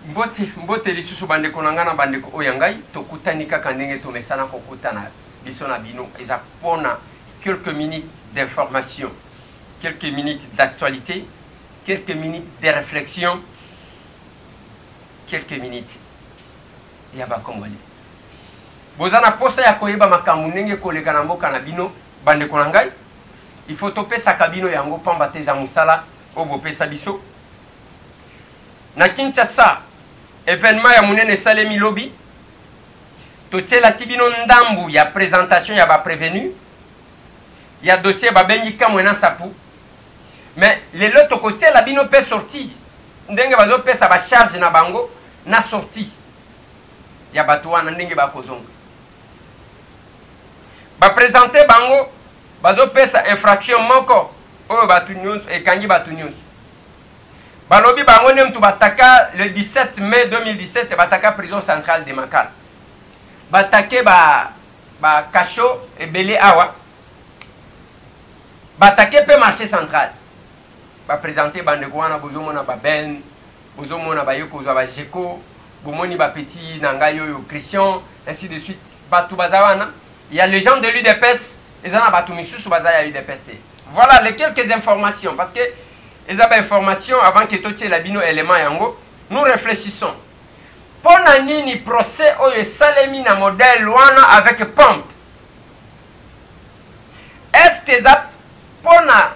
mbote lisusu bandeko na ngana bandeko oyangai tokutani kaka ndenge tomesana kokutana biso na bino eza pona quelques minutes d'information, quelques minutes d'actualité, quelques minutes de réflexion, quelques minutes ya ba Congolais. Bozana posa ya koyeba makambo ndenge koleka na mboka na bino bandeko na ngai. Il faut topesa kabino yango pamba teza musala obopesa biso. Na Kinshasa événement ya munene salemi lobby totela tibino ndambu ya présentation ya ba prévenu ya dossier ba bengi kamwena sapu mais lelo tokotela bino pe sorti ndenge bazo pesa ba charge na bango na sorti ya batu wana ndenge ba kozonga ba présenter bango bazo pesa infraction moko oyo batu news ekangi batu news balobi bango ne mtu bataka le 17 mai 2017 bataka prison centrale de Makala batake ba kacho ebele awa batake pe marché central ba présenter bandeko wana bozomona ba ben bozomona ba yoko za ba jeko bomoni ba petit nanga yoyo Christian ainsi de suite batu bazawana il y a les gens de l'UDPS ils en a batu misusu bazaya UDPS. Voilà les quelques informations parce que les informations avant que tout la bino élément yango nous réfléchissons pona nini procès oyo salemi na modèle wana avec pompe est-ce que ça pona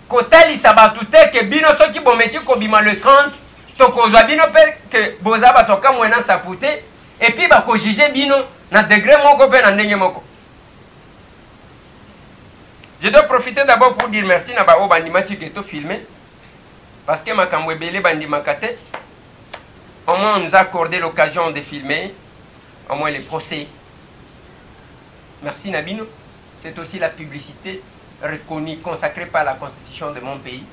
kotali sabatu te que bino soki bometi ko bima le 30 to kozwa bino pe que bozaba toka mwena sapute et puis ba ko juger bino na degré moko pe na ndenge moko. Je dois profiter d'abord pour dire merci na ba o bandimati que to filmé parce que makambo ebele bandimakate au moins on nous a accordé l'occasion de filmer au moins les procès. Merci Nabino, c'est aussi la publicité reconnue, consacrée par la constitution de mon pays.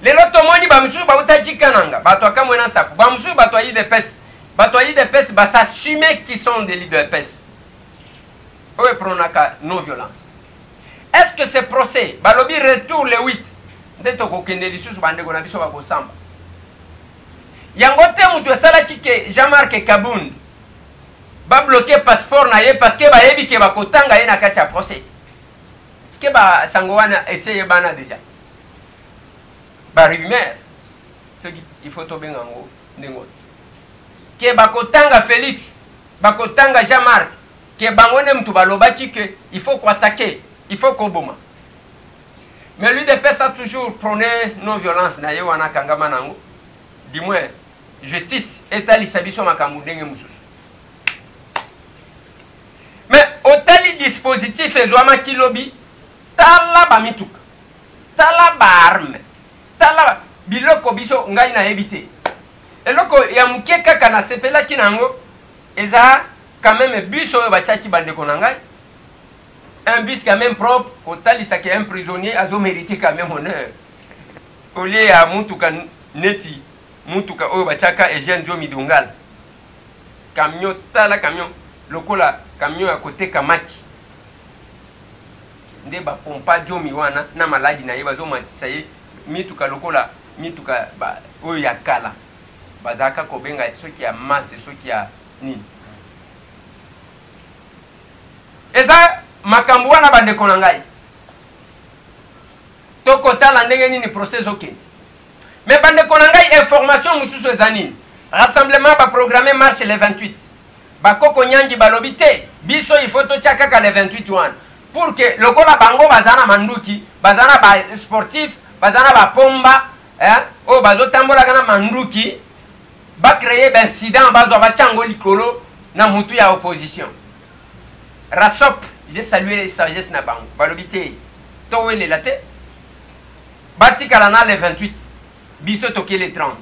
Les lotomoni bamusu bautaji kananga, batwaka mwena sapu, bamusu batwayi de pes, s'assumer qu'ils sont des leaders de pes. Owe pronaka non-violence. Est-ce que ce procès, balobi retour le 8, ndeto kokende lisusu bandeko na biso bakosamba. Yango te mutu esalaki ke Jean-Marc Kabound ba bloquer passeport na ye parce que ba yebi ke bakotanga ye na kati ya procès. Est-ce que ba sango wana essaye bana déjà? Ba rumeur. Il faut to bengango ndengo. Ke bakotanga Félix, bakotanga Jean-Marc, ke bangone mutu balobaki ke il faut attaquer, il faut koboma. Mais lui de pesa toujours prôné non-violence na ye wana kangama nango. Du moins justice etali sabiso makambo ndenge mususu. Mais otali dispositif ezwama kilobi tala ba mituka tala ba arme tala biloko biso ngai na ebité eloko ya muke kaka na sepela kinango eza quand même bus oyo batiaki bandeko na ngai un bus quand même propre otali saki un prisonnier azo mériter quand même honneur au lieu ya mutuka neti mutuka oyo bachaka Eugène Jomi Dungal camion tala camion lokola camion ya côté kamaki nde ba pompa Jomi wana na maladi na ye bazo matisa ye mituka lokola mituka ba oyo ya kala bazaka kobenga soki ya masse soki ya nini eza makambo wana bandeko na ngai toko tala ndenge nini procès okende. Mais bande konangai information mususu ezanini. Rassemblement ba programmer marche le 28. Ba koko nyangi balobite biso il faut to kaka le 28 wan. Pour que lokola bango bazana manduki, bazana ba sportif, bazana ba pomba, o bazo tambola kana manduki, ba créer ben incident bazo ba chango likolo na mutu ya opposition. Rasop, j'ai salué les sagesse na bango. Balobite to wele late. Bati kalana le 28. Biso toqué les 30.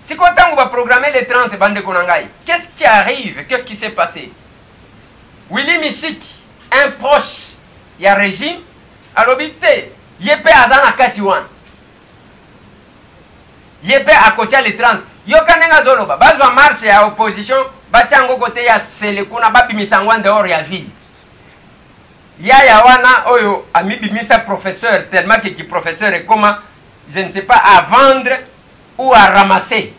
Si quand on va programmer les 30 bande konangai, qu'est-ce qui arrive? Qu'est-ce qui s'est passé? Willy Michik, un proche, il y a régime, à l'obité, yépe azana katiwan. Yépe à côté les 30. Yokanenga zoloba, bazwa marche à opposition, batiango côté ya selekuna babi misangwan dehors ya ville. Ya wana oyo amibi misa professeur tellement que qui professeur est comment je ne sais pas, à vendre ou à ramasser.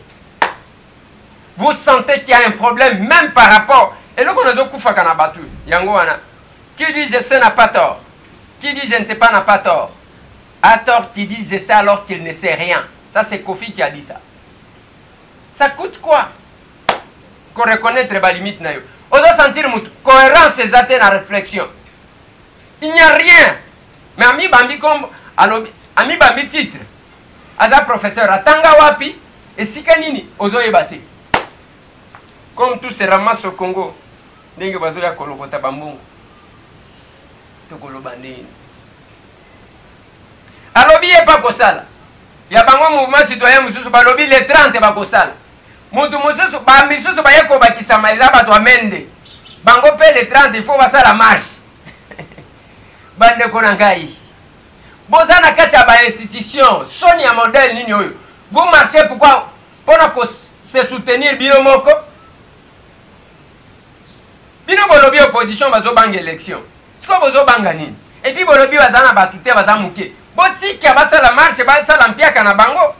Vous sentez qu'il y a un problème même par rapport. Et là, on a Koufa Kanabatu. Yangoana. Qui dit je sais n'a pas tort. Qui dit je ne sais pas n'a pas tort. À tort qui dit je sais alors qu'il ne sait rien. Ça, c'est Kofi qui a dit ça. Ça coûte quoi? Qu'on reconnaître les limites. On doit sentir une cohérence et la réflexion. Il n'y a rien. Mais Ami Bambi comme Ami Bambi titre. Aza professeur Atanga Wapi et Sikanini Ozo Ebate. Comme tout se ramasse au Congo. Ndenge bazo ya kolokota bambongo. Tokoloba nini. Alobi e pas kosala. Ya bango mouvement citoyen mususu balobi les 30 ba kosala. Mutu mususu ba misusu ba yeko bakisama eza bato amende. Bango pe les 30 il faut basala marche. Bande kona ngai. Bozana kati ya ba institution, soni ya modèle nini oyo. Vous marchez pourquoi? Pour se soutenir bino moko. Bino bolobi opposition bazo banga élection. Siko bozo banga nini? Et puis bolobi bazana batute bazamuke. Botiki basala marche basala mpiaka na bango.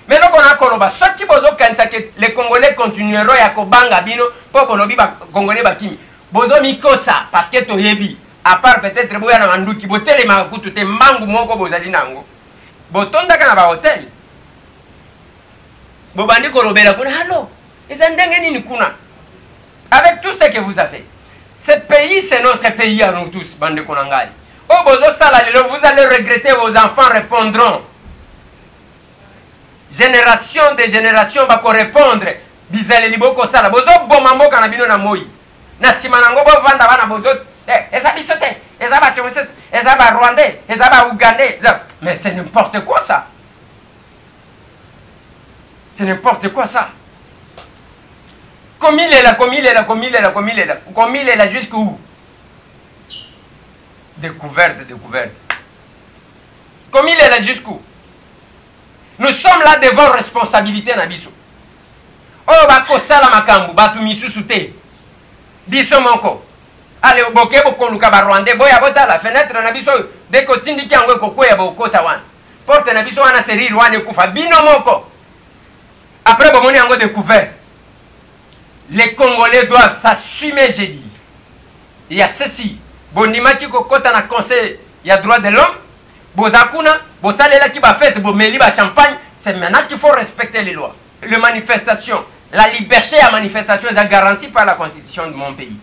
Mais non, on a koloba. Sorti bozo kanisa que les Congolais continueront à kobanga bino pour bolobi ba Congolais bakimi. Bozo mikosa parce que toyebi. À part peut-être boya na manduki botele makutu te mangu moko bozali nango. Botonda kana ba hotel. Bobandi kolobela kuna hallo. Ezandenge nini kuna? Avec tout ce que vous avez. Ce pays c'est notre pays à nous tous bande konangai. Oh bozo sala lelo vous allez regretter, vos enfants répondront. Génération de génération va répondre. Bizale liboko sala bozo bomambo kana bino na moi. Na simanango bo vanda bana bozo eza bisote, eza ba Tunisie, eza ba Rwandais, eza ba Ougandais. Mais c'est n'importe quoi ça. C'est n'importe quoi ça. Comme il est là, comme il est là, comme il est là, comme il est là. Comme il est là jusqu'où? Découverte, découverte. Comme il est là jusqu'où? Nous sommes là devant responsabilité Nabiso. Oh bako sala makambu, batu misusu te. Biso moko. Allez, boke boko luka ba Rwandais, boya bota la fenêtre Nabiso. Dès que tindi kiangwe koko ya boko tawan. Porte Nabiso wana seri Rwanda kufa bino moko. Après bomoni ango découvert. Les Congolais doivent s'assumer, j'ai dit. Il y a ceci. Bonimaki kokota na conseil, il y a droit de l'homme. Bozakuna, bosalela qui va faire, bomeli ba champagne. C'est maintenant qu'il faut respecter les lois. Les manifestations, la liberté à manifestation est garantie par la constitution de mon pays.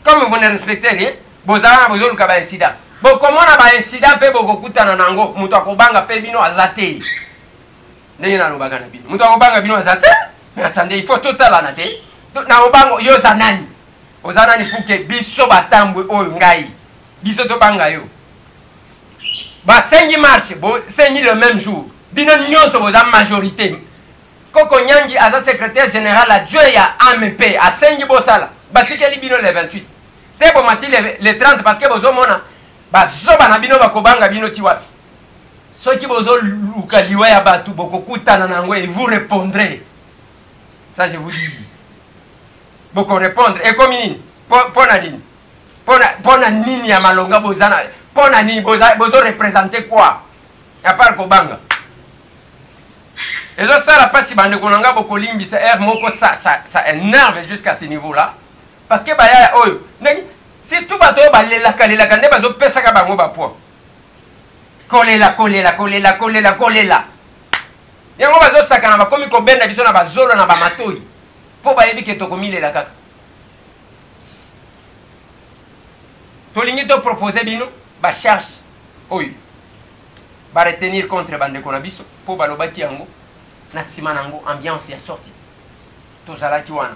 Comme vous ne respectez rien, bozala bozolu ka ba incident. Bon, comment on a ba incident pe bokokuta na nango, mutu akobanga pe bino azate. Ndenge na lobaka na bino. Mutu akobanga bino azate. Mais attendez, il faut tout à l'année. Na obango yo zanani. Ozanani pour que biso batambwe oyo ngai. Biso to banga yo. Ba sengi marche, bo sengi le même jour. Bino nyonso boza majorité. Koko Nyangi aza secrétaire général à Dieu ya AMP a sengi bosala. Ba tikeli bino le 28. Te bo mati le 30 parce que bozo mona ba zoba na bino bakobanga bino tiwa. Soki bozo luka liwa ya batu bokokutana nango et vous répondrez. Ça, je vous dis. Beaucoup répondre. Et comme il pona nini. Pona nini ya malonga bozana. Pona nini bozo représenter quoi? À part Kobanga. Et ça, la passe si bande konanga boko limbi c'est air moko ça énerve jusqu'à ce niveau-là. Parce que bah ya oyo. Si tout bateau ba lela ne bazo pesa ka bango ba po. Kolela. Yango bazo sakana bakomi ko benda biso na bazolo na ba matoi. Po ba yebi ke tokomile la kaka. Tolingi to proposer bino ba charge oyo. Ba retenir contre bande kona biso po ba lobaki yango na sima nango ambiance ya sorti. To zalaki wana.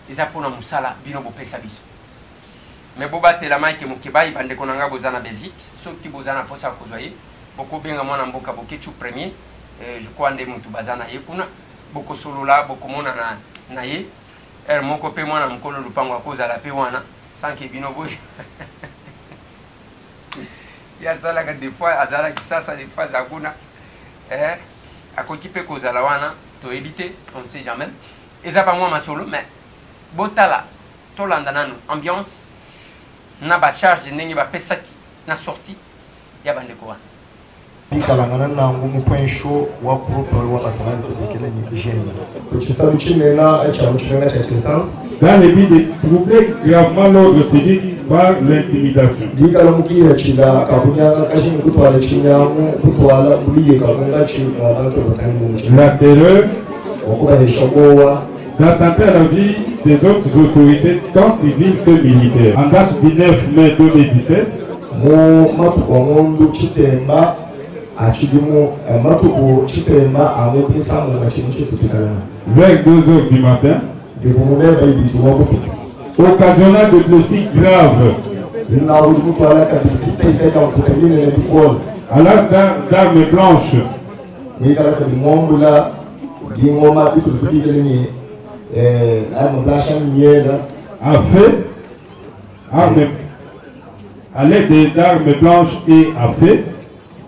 Eza pona musala bino bo pesa biso. Mais boba te la maike mukibai bande kona nga bozana Belgique, soki bozana posa ko zoyer. Boko benga mwana mboka bokechu premier. Je crois que mutu bazana yekuna boko solola boko mona na ye moko pe mwana mkolo lupango akoza la pe wana sans que bino boy ya sala ka des fois azala kisasa des fois zakuna akoki pe kozala wana to éviter on ne sait jamais eza pas moi masolo mais botala to landa nanu ambiance na ba charge ndenge ba pesaki na sortie ya bande ko wana bikalangana nangu mu point chaud wa groupe wa basalani tobekela ni gêne ukisaba chimena cha mchanga cha essence dans le but de troubler gravement l'ordre public par l'intimidation. bikala mukira chila kabunya kashin kutwala chinyamu kutwala buliye kabunga chi abantu basalani mu La terreur, okubahesha gowa d'attenter à la vie des autres autorités tant civiles que militaires. En date du 9 mai 2017, mu matuko mundu chitemba achidimu matuko chitemba amupisa mu machini chitupikana vers 2 heures du matin, devumubeba ibitu wabutu occasionnant de blessures graves ina ulimutu alaka bitita itaka kutabine na bikol à l'acte d'armes blanches nikala ka bimombula bingoma bitu tubikeleni arme blanche miela à feu, à l'aide d'armes blanches et à feu,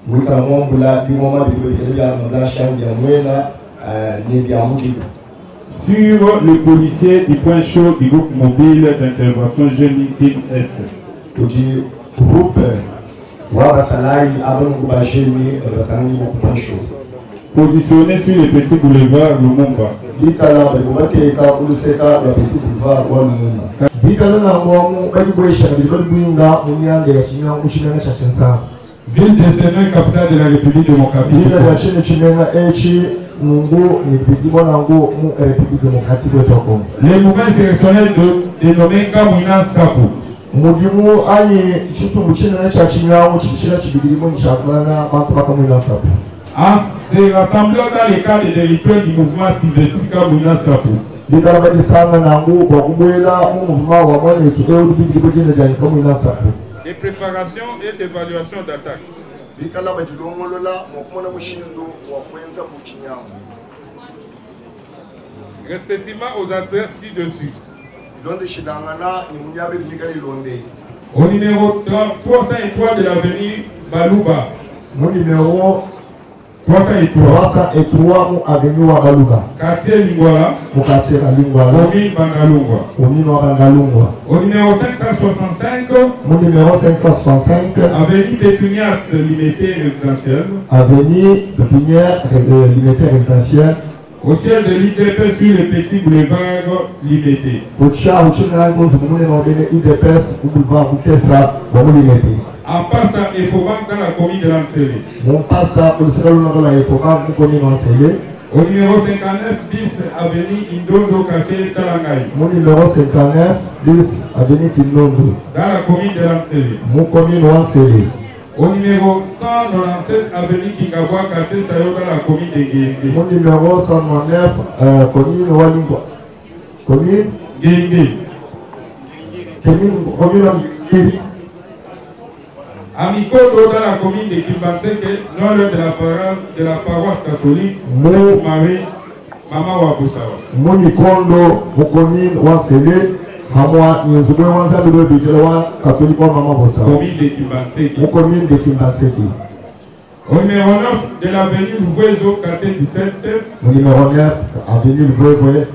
nikala mombula bingoma bitu tubikeleni arme blanche ya mwela ni bya mujibu sur les policiers du point chaud du groupe mobile d'intervention Jeune Team Est. uji groupe wa basalai abantu bajeni basangi mu point chaud Positionné sur les petits boulevards Lumumba. bikala babateka uluseka la petit boulevard wa Lumumba bikala na ngomu bayiboyesha bilibwinga munyanga ya chinyanga muchinanga cha Kinshasa Ville de Sénat, capitale de la République démocratique. bikala ya chine chimenga echi Nungu ni bidibona ngo mu République démocratique de Congo. Les mouvements insurrectionnels dénommés Kamwina Sapu. Mudimu ani chisumbu chine cha chinyawo chichira chibidilimo nchakulana bantu bakamwina Sapu. En se rassemblant dans les cadres des rituels du mouvement subversif Kamwina Sapu. Bikala badisanga nangu bakubwela mu mouvement wa mwana etuke bidilimo chine cha Kamwina Sapu. Des préparations et d'évaluation d'attaque. Bikala badilongolola mokumona mushindo wa kwenza ku chinyawo. Respectivement aux adresses ci-dessus. Au numéro 303 de l'avenue Balouba. Mon numéro 303 mu avenue wa Balouba. Quartier Lingwala. Au quartier Lingwala. Commune Bangalungwa. Commune Bangalungwa. Au numéro 565. Mon numéro 565. Avenue Pétunias Limité Résidentielle. Avenue Pépinière Limité Résidentielle. Au ciel de l'IDP sur le petit boulevard Limité. En passant et Faubank dans la commune de l'Ancélé. Au numéro 59 10 avenue Indondo quartier Talangaï. Mon numéro 59 10 avenue Indondo. Dans la commune de l'Ancélé. Mon commune Wansélé. Au numéro 197 avenue Kingabwa quartier Sayo dans la commune de Guégué. Mon numéro 109 commune Walingwa. Commune Guégué. Commune Guégué. Amikodo dans la commune de Kimbanseke, non loin de la paroisse catholique, Marie, Mama Wabusawa. Monikondo, mon commune Wansélé. Hamwa Nzubwe Wanza Bebe Bikelewa Catholique wa Mama Bossa. Commune de Kimbanseke. Mon commune de Kimbanseke. Au numéro 9 de l'avenue Louvezo, quartier 17. Mon numéro 9, avenue Louvezo.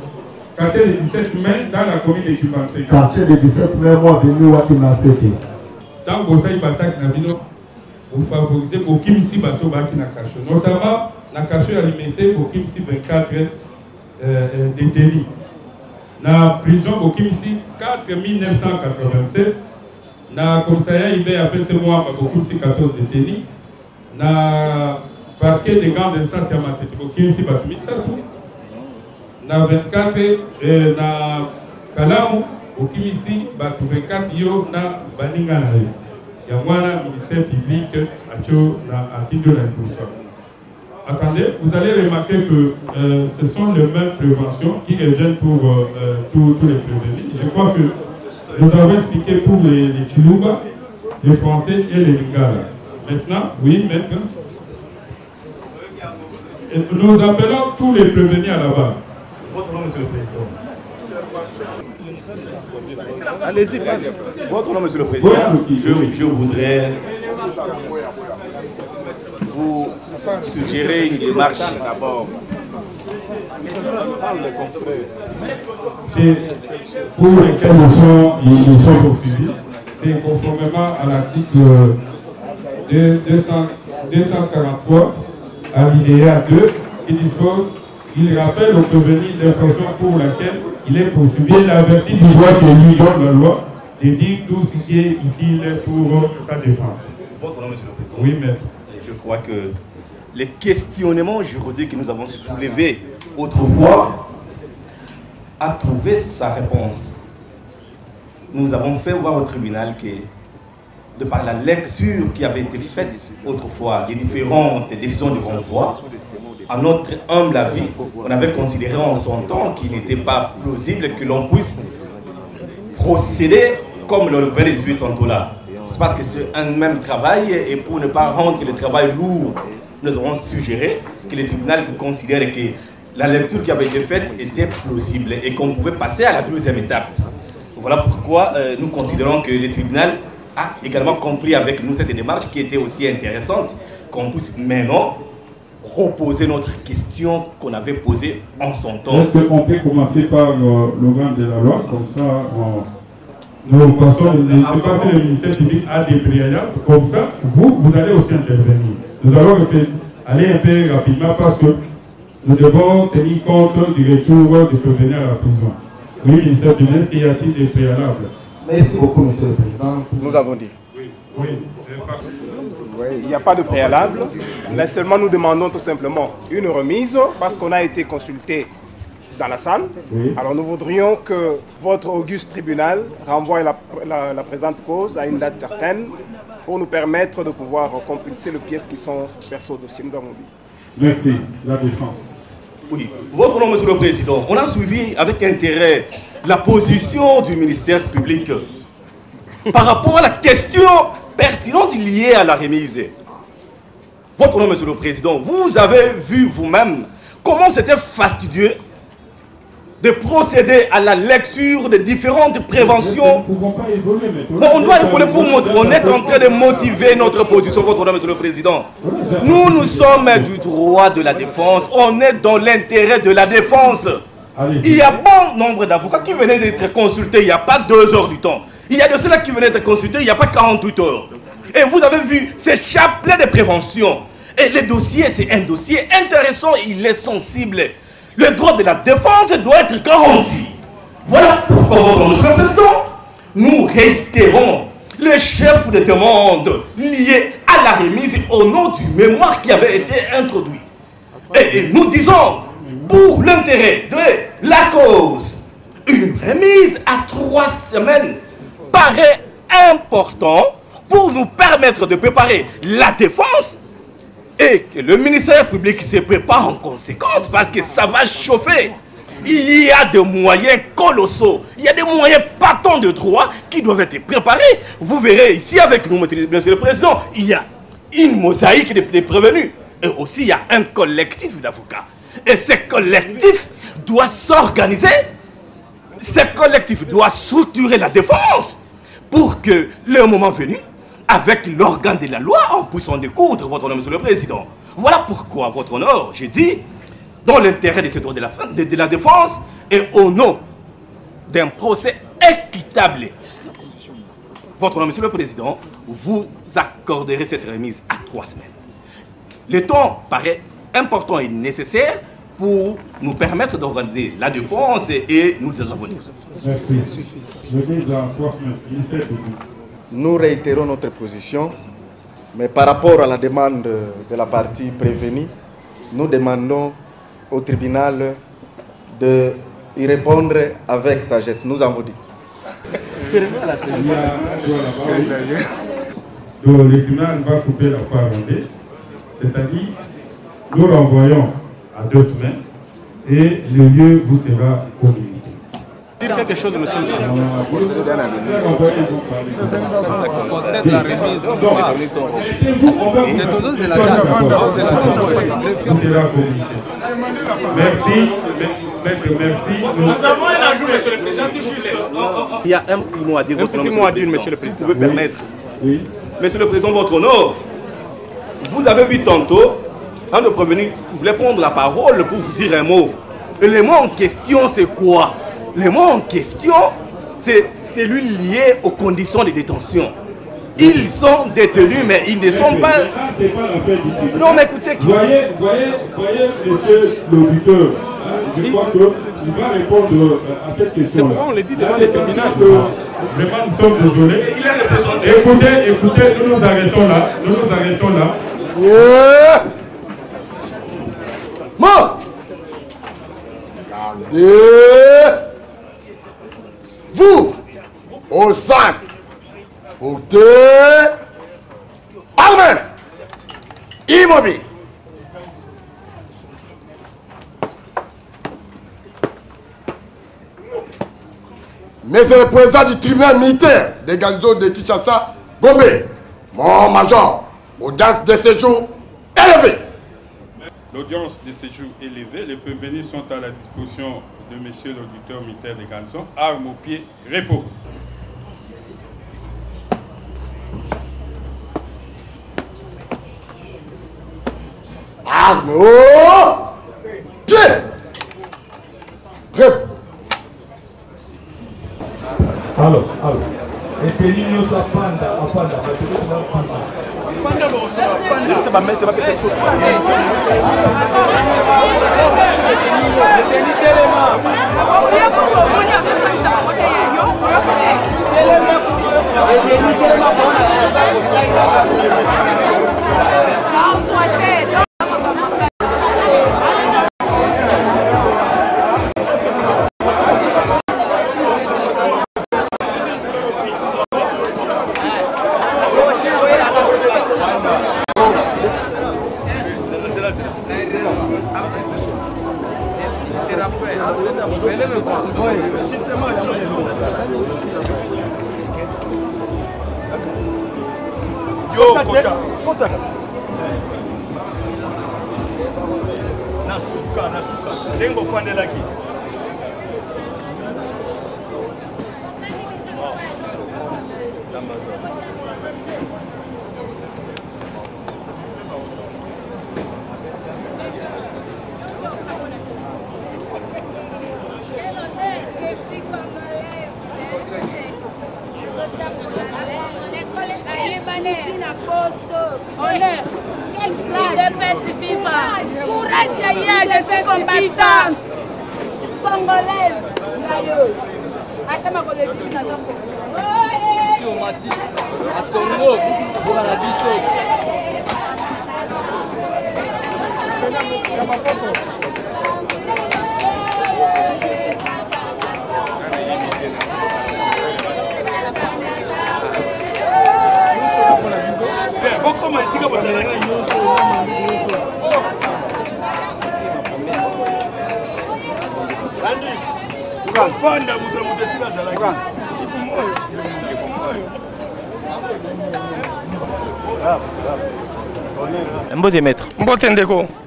Quartier de 17 mai dans la commune de Kimbanseke. Quartier de 17 mai, moi avenue wa Kimbanseke. Dans Bossa Ibatak Nabino, vous favorisez pour Kimsi Bato Baki Nakacho. Notamment, Nakacho alimenté pour Kimsi 24 détenus. Dans la prison pour Kimsi 4987. Dans le commissariat, il y a appelé ce mois pour Kimsi 14 détenus. Dans le parquet de grandes instances à Matete pour Kimsi Bato Misato. Dans 24, dans Kalamu, pour Kimsi Bato 24, yo na Baninga na yo. Il y a un ministère public à Tindo la Poussa. Attendez, vous allez remarquer que ce sont les mêmes préventions qui reviennent pour tous les prévenus. Je crois que nous avons expliqué pour les Chiluba, les Français et les Lingala. Maintenant, oui, maintenant. Et nous appelons tous les prévenus à la barre. Votre nom, Monsieur le Président. Allez-y, votre nom, Monsieur le Président. Je voudrais vous suggérer une démarche d'abord. C'est pour lesquels ils sont poursuivis. C'est conformément à l'article 200. 243, alinéa 2, qui dispose, il rappelle au prévenu l'infraction pour laquelle il est poursuivi et l'avertit du droit que lui donne la loi de dire tout ce qui est utile pour sa défense. Votre nom, monsieur le président. Oui, maître. Je crois que les questionnements juridiques que nous avons soulevés autrefois a trouvé sa réponse. Nous avons fait voir au tribunal que, de par la lecture qui avait été faite autrefois des différentes décisions de renvoi, à notre humble avis, on avait considéré en son temps qu'il n'était pas plausible que l'on puisse procéder comme le venait de dire tantôt là. C'est parce que c'est un même travail et pour ne pas rendre le travail lourd, nous avons suggéré que le tribunal considère que la lecture qui avait été faite était plausible et qu'on pouvait passer à la deuxième étape. Voilà pourquoi nous considérons que le tribunal a également compris avec nous cette démarche qui était aussi intéressante, qu'on puisse maintenant reposer notre question qu'on avait posée en son temps. Est-ce qu'on peut commencer par l'organe de la loi, comme ça nous passons, je ne sais pas si le ministère public a des préalables, comme ça vous allez aussi intervenir. Nous allons aller un peu rapidement parce que nous devons tenir compte du retour de prévenir à la prison. Oui, ministère public, est-ce qu'il y a-t-il des préalables? Merci beaucoup, monsieur le président. Nous avons dit. Oui, il n'y a pas de préalable, mais seulement nous demandons tout simplement une remise parce qu'on a été consulté dans la salle. Oui. Alors nous voudrions que votre auguste tribunal renvoie la présente cause à une date certaine pour nous permettre de pouvoir compulser les pièces qui sont versées au dossier. Nous avons dit. Merci. La défense. Oui, votre nom, monsieur le président, on a suivi avec intérêt la position du ministère public par rapport à la question pertinente liée à la remise. Votre nom, monsieur le président, vous avez vu vous-même comment c'était fastidieux de procéder à la lecture de différentes préventions. Nous ne pouvons pas évoluer maintenant. Non, on doit évoluer pour montrer. On est en train de motiver notre position, votre nom, monsieur le président. Nous sommes du droit de la défense. On est dans l'intérêt de la défense. Il y a bon nombre d'avocats qui venaient d'être consultés il n'y a pas 2 heures du temps. Il y a de ceux-là qui venaient d'être consultés il n'y a pas 48 heures. Et vous avez vu ces chapelets de prévention. Et le dossier, c'est un dossier intéressant, il est sensible. Le droit de la défense doit être garanti. Voilà pourquoi, monsieur le président, nous réitérons le chef de demande lié à la remise au nom du mémoire qui avait été introduit. Et nous disons, pour l'intérêt de la cause, une remise à 3 semaines paraît important pour nous permettre de préparer la défense et que le ministère public se prépare en conséquence parce que ça va chauffer. Il y a des moyens colossaux, il y a des moyens patents de droit qui doivent être préparés. Vous verrez ici avec nous, monsieur le président, il y a une mosaïque des prévenus et aussi il y a un collectif d'avocats. Et ce collectif doit s'organiser, ce collectif doit structurer la défense pour que le moment venu, avec l'organe de la loi, on puisse en découdre, votre honneur, monsieur le président. Voilà pourquoi, votre honneur, j'ai dit, dans l'intérêt de ce droit de la défense et au nom d'un procès équitable, votre honneur, monsieur le président, vous accorderez cette remise à 3 semaines. Le temps paraît important et nécessaire pour nous permettre d'organiser la défense et nous désabonner. Merci. Je mise en 3 semaines. Ministère public. Nous réitérons notre position, mais par rapport à la demande de la partie prévenue, nous demandons au tribunal de y répondre avec sagesse. Nous avons dit. Donc le tribunal va couper la part en deux, c'est-à-dire nous renvoyons à 2 semaines et le lieu vous sera communiqué. Dire quelque chose, monsieur le président. Concerne la remise, merci. Merci. Nous avons un ajout, monsieur le président. Il y a un petit mot à dire, monsieur le président. Vous pouvez permettre. Oui. Monsieur le président, votre honneur, vous avez vu tantôt, un de prévenir, vous voulez prendre la parole pour vous dire un mot. Et le mot en question, c'est quoi? Le mot en question, c'est celui lié aux conditions de détention. Ils sont détenus, mais ils ne sont pas... C'est pas l'affaire du tribunal. Non, mais écoutez... Voyez, monsieur l'auditeur, je crois qu'il va répondre à cette question. C'est pourquoi on l'a dit devant les tribunaux. Vraiment, nous sommes désolés. Écoutez, nous nous arrêtons là. Moi, regardez, vous, au 5, au 2, armée, immobile. Monsieur le président du tribunal militaire des garnisons de Kinshasa, Gombe, mon major, audience de séjour élevée. L'audience de séjour élevée, les prévenus sont à la disposition de monsieur l'auditeur militaire des garnisons, armes au pied, repos. Armes au pied, repos. Alors. Et puis nous sommes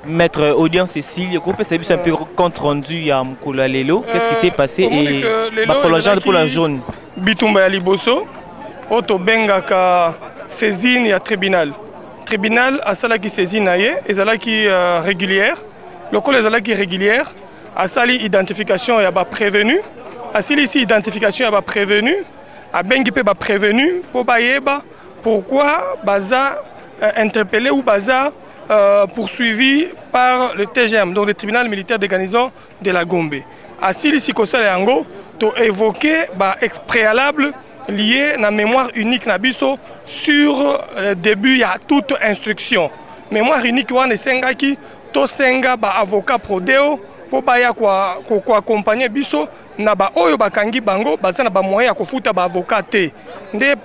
Maître Audience Cécile, vous pouvez savoir un peu compte rendu à Mkola Lelo. Qu'est-ce qui s'est passé et prolongement pour la jaune. Bitumba ya liboso, oto bengaka saisine ya tribunal. Tribunal asala qui saisine aye, ezala qui régulière. Le col ezala qui régulière, asali identification ya ba prévenu, asili ici identification ya ba prévenu, a bengi pe ba prévenu pour bayeba pourquoi baza interpellé ou baza poursuivi par le TGM, donc le tribunal militaire des garnisons de la Gombe. Asili Sikosala Yango, tu évoqué préalable lié à la mémoire unique Nabiso sur le début, il y a toute instruction. Mémoire unique, on senga qui to senga ba avocat prodeo pour baya quoi accompagner biso na ba oyo bakangi bango bazana ba moyen ko futa ba avocat te. Nde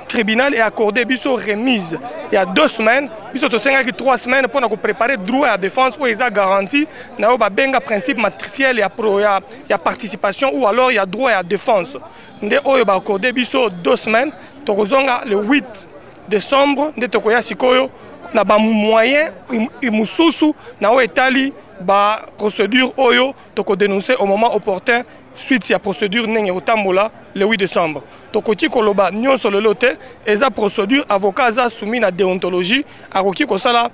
tribunal est accordé biso remise il y a 2 semaines, biso to senga qui 3 semaines pour nous préparer droit à défense où ils a garanti na ba benga principe matriciel il y a participation ou alors il y a droit à défense. Nde oyo ba accordé biso 2 semaines, to kozonga le 8 décembre nde to koya sikoyo na ba moyen imususu na o etali ba procédure oyo to ko dénoncer au moment opportun suite à la procédure nenge otambola le 8 décembre. Tokoti koloba nyonso le lote eza procédure avocat za soumis na déontologie akoki ko sala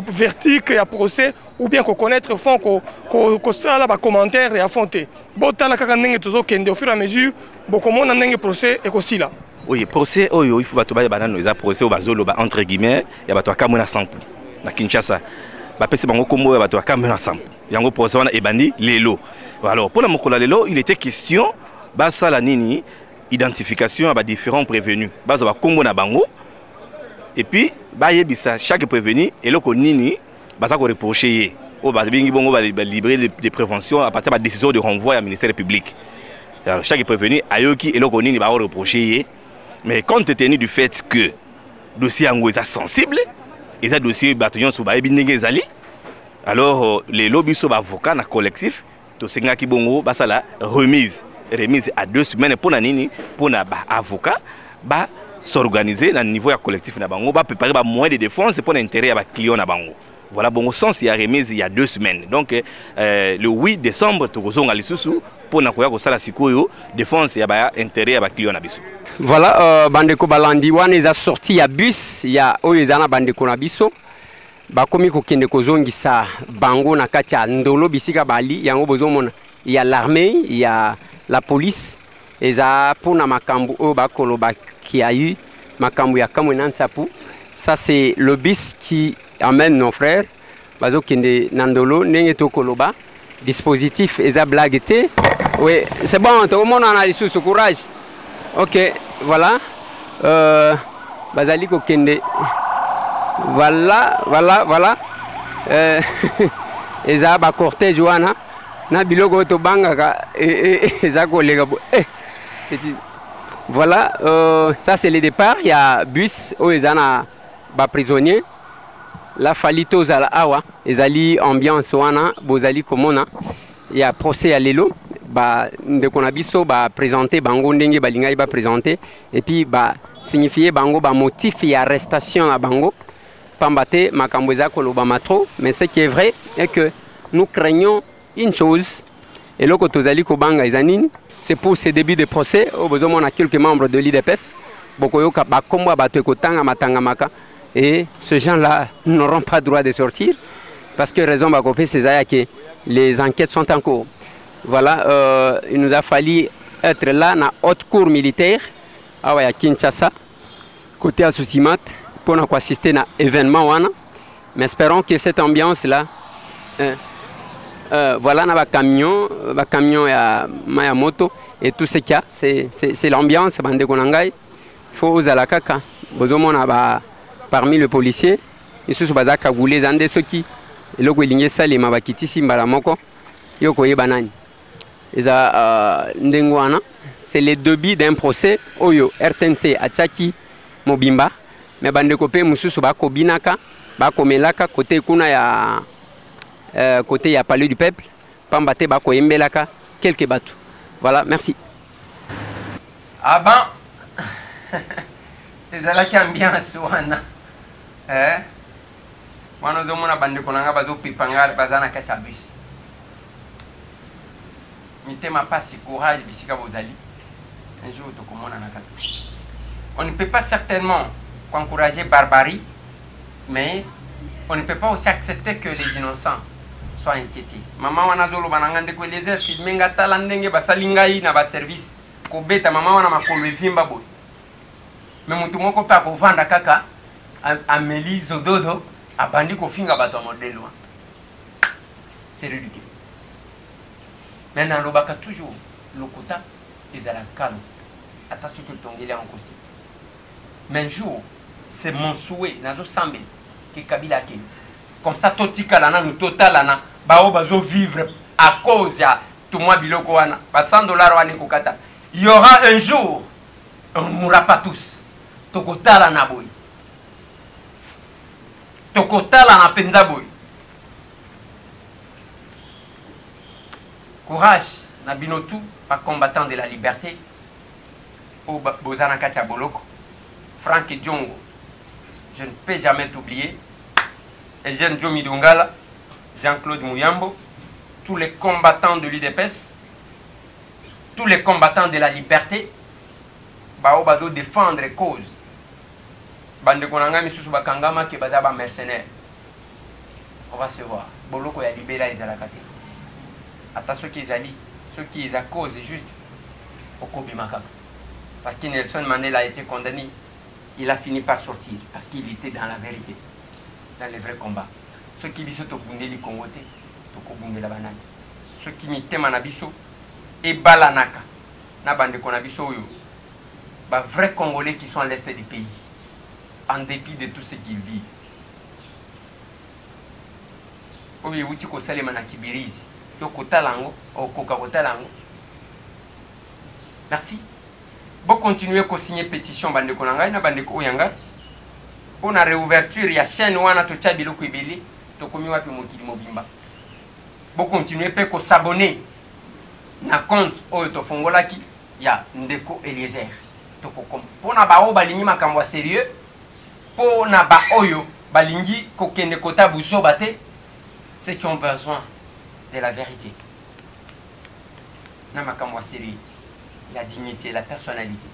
verdict ya procès ou bien ko connaître fond ko sala ba commentaire ya fonte. Botala kaka nenge tozo kende au fur et à mesure bokomona nenge procès e ko sila. Oui, procès, il faut que banano les procès au bazolo entre guillemets, il y a bato kamona sample na Kinshasa. Ba pese bango kombo ya bato kamona sample. Yango procès wana ebandi lelo. Alors pour la mokola lelo, il était question ba sala nini identification à différents prévenus. Ba zo ba kombo na bango. Et puis ba yebisa chaque prévenu et loko nini ba sa ko reprocher. O ba bingi bongo ba libérer de prévention à partir de la décision de renvoi au ministère public. Alors, chaque prévenu ayoki et loko nini ba reprocher. Mais compte tenu du fait que le dossier est sensible, et ce dossier bataillon sous Baébinégezali, alors les lobbies sont avocats collectif, tout ce qui bongo la remise à 2 semaines pour les avocats, s'organiser à niveau collectif na bango, préparer moyen de défense pour l'intérêt à client na bango. Voilà, bon sens, il y a remise il y a 2 semaines. Donc, le 8 décembre, tu as l'issue pour la défense et intérêt à client na biso. Voilà, bandeko balandi wana eza sorti ya bus ya oyo ezana bandeko na biso bakomi kokende kozongisa bango na kati ya ndolo bisika bali yango bozomona ya l'armée ya la police eza pona makambu oyo bakoloba qui a eu makambu ya kamwe na nsapu. Ça c'est le bus qui amène nos frères bazokende na ndolo ndenge tokoloba dispositif eza blague te. Oui, c'est bon, tout le monde en a sous courage. Ok, voilà. Bazali kokende. Voilà. Eza ba cortège wana na biloko to bangaka eza kolega. Voilà, ça c'est le départ, il y a bus où ils ont ba prisonniers. La falito zala awa, ezali ambiance wana, bozali komona. Il y a procès à l'élo. Bah de konabiso ba présenter bango ndenge balingai ba présenter et puis ba signifier bango ba motif et arrestation à bango pambate makambo eza koloba matro. Mais ce qui est vrai est que nous craignons une chose et loko tozali ko banga ezanini c'est pour ce début de procès au besoin on a quelques membres de l'IDPS bokoyoka ba kombo bato ekotanga matanga maka et ces gens-là n'auront pas droit de sortir parce que raison ba kopé c'est ça que les enquêtes sont en cours. Voilà, il nous a fallu être là dans la haute cour militaire à Kinshasa, côté Assoussimat, pour nous assister à l'événement. Mais espérons que cette ambiance-là, voilà, dans le camion à Mayamoto et tout ce qu'il y a, c'est l'ambiance. Il faut aux alakaka. Parmi les policiers, ils sont les gens qui c'est le début d'un procès oyo RTNC Achaki Mobimba mais bande kopé mususu bako binaka bako melaka côté kuna ya côté ya palais du peuple pambate bako embelaka quelques bateaux. Voilà, merci. Ah ben ezalaki ambiance wana wana ozomona bande konanga bazopipanga bazana kati bus. Mitema passe courage bisika bozali. Un jour tokomona na kata. On ne peut pas certainement encourager barbarie, mais on ne peut pas aussi accepter que les innocents soient inquiétés. Maman wana zolo banangande ko les airs filmer ngata landenge basalingai na ba service ko beta mama wana makolo vimba boy. Mais mutu moko pa ko vanda kaka ameli zododo abandi ko finga bato modelo. C'est ridicule. Maintenant, le baka toujours le quota est à la calme. Attention que ton gars est en costume. Mais un jour, c'est mon souhait, nazo sambe, que Kabila ake. Comme ça, totika lana, nous totalana, bao bazo vivre à cause ya tout moi biloko wana, ba $100 wana kokata. Il y aura un jour, on ne mourra pas tous. Tokotala na boy. Tokotala na penza boy. Courage, Nabinotu, pas combattant de la liberté. Au Bozana Katia Boloko, Franck Diongo, je ne peux jamais t'oublier. Eugène Djomi Dongala, Jean-Claude Mouyambo, tous les combattants de l'UDPS, tous les combattants de la liberté, Bao Bazo défendre les causes. Bande Konanga Misusu Bakangama qui est basé à mercenaire. On va se voir. Boloko ya libéra les alakate. Attention qu'ils allient, ceux qui les causent juste au Kobi Makaba. Parce que Nelson Mandela a été condamné. Il a fini par sortir parce qu'il était dans la vérité, dans les vrais combats. Ceux qui biso to bundeli kongote, to ko bundela banani. Ceux qui mitema na biso et balanaka na bande ko na biso yo. Ba vrais Congolais qui sont à l'est du pays, en dépit de tout ce qu'ils vivent. Oye uti ko salema na kibirizi, yo kotalango, o koka kotalango. Merci. Bon continuer à signer pétition bande konanga na bande ko yanga. On a réouverture ya chaîne wana to chabilo ko ibeli to komi wapi mokili mobimba. Bon continuer pe ko s'abonner na compte oyo to fongolaki ya Ndeko Eliezer. To ko kom. Pona ba o balingi makambo sérieux. Pona ba oyo balingi ko kende kota buso bate. Ceux qui ont besoin de la vérité. Na makambo sérieux. La dignité, la personnalité.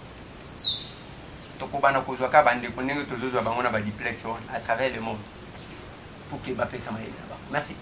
Tokobana kozwaka bande konenge tozozwa bango na ba duplex à travers le monde pour que Mbappé s'en aille là-bas. Merci.